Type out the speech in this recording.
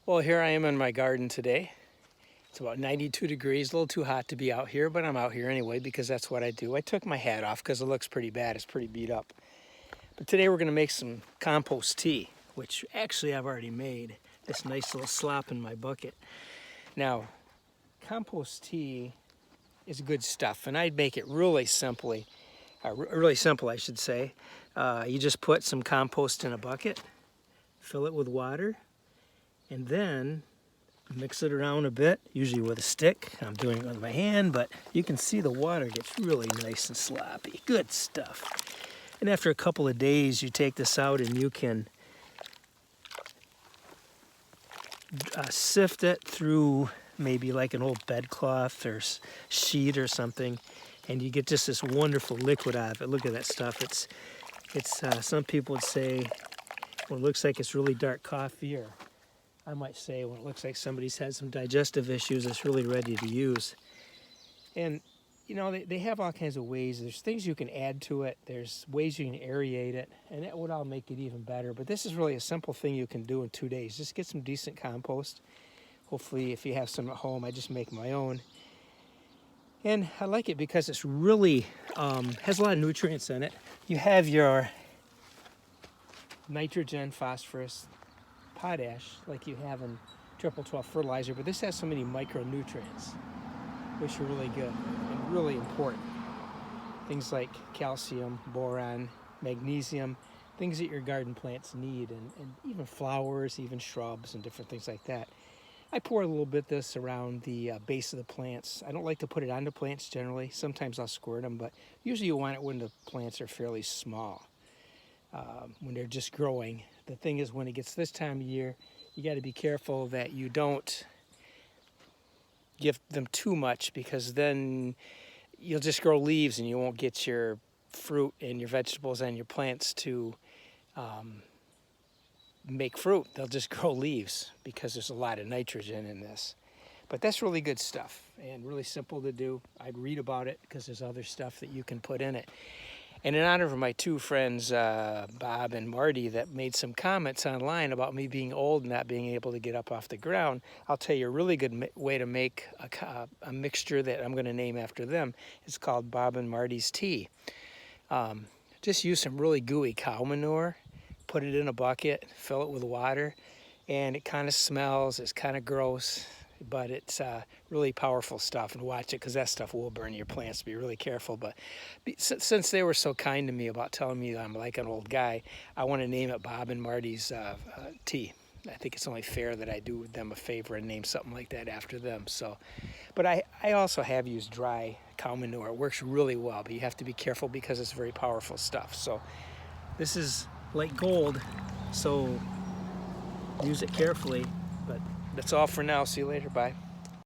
Well, here I am in my garden today. It's about 92 degrees, a little too hot to be out here, but I'm out here anyway because that's what I do. I took my hat off because it looks pretty bad. It's pretty beat up. But today we're going to make some compost tea, which actually I've already made. This nice little slop in my bucket. Now, compost tea is good stuff, and I'd make it really simple, I should say. You just put some compost in a bucket, fill it with water, and then mix it around a bit, usually with a stick. I'm doing it with my hand, but you can see the water gets really nice and sloppy. Good stuff. And after a couple of days, you take this out and you can sift it through maybe like an old bedcloth or sheet or something, and you get just this wonderful liquid out of it. Look at that stuff. It's some people would say when it looks like it's really dark coffee, or I might say when it looks like somebody's had some digestive issues, it's really ready to use. And you know, they have all kinds of ways. There's things you can add to it. There's ways you can aerate it, and that would all make it even better. But this is really a simple thing you can do in 2 days. Just get some decent compost. Hopefully, if you have some at home, I just make my own. And I like it because it's really has a lot of nutrients in it. You have your nitrogen, phosphorus, potash, like you have in triple 12 fertilizer, but this has so many micronutrients, which are really good and really important. Things like calcium, boron, magnesium, things that your garden plants need, and even flowers, even shrubs, and different things like that. I pour a little bit of this around the base of the plants. I don't like to put it on the plants generally. Sometimes I'll squirt them, but usually you want it when the plants are fairly small, when they're just growing. The thing is, when it gets this time of year, you got to be careful that you don't give them too much, because then you'll just grow leaves and you won't get your fruit and your vegetables and your plants to make fruit. They'll just grow leaves because there's a lot of nitrogen in this. But that's really good stuff and really simple to do. I'd read about it because there's other stuff that you can put in it. And in honor of my two friends, Bob and Marty, that made some comments online about me being old and not being able to get up off the ground, I'll tell you a really good way to make a mixture that I'm going to name after them. It's called Bob and Marty's tea. Just use some really gooey cow manure, put it in a bucket, fill it with water, and it kind of smells. It's kind of gross, but it's really powerful stuff. And watch it, because that stuff will burn your plants. Be really careful. But since they were so kind to me about telling me I'm like an old guy, I want to name it Bob and Marty's tea. I think it's only fair that I do them a favor and name something like that after them. So, but I also have used dry cow manure. It works really well, but you have to be careful because it's very powerful stuff. So this is like gold, so use it carefully. But that's all for now. See you later. Bye.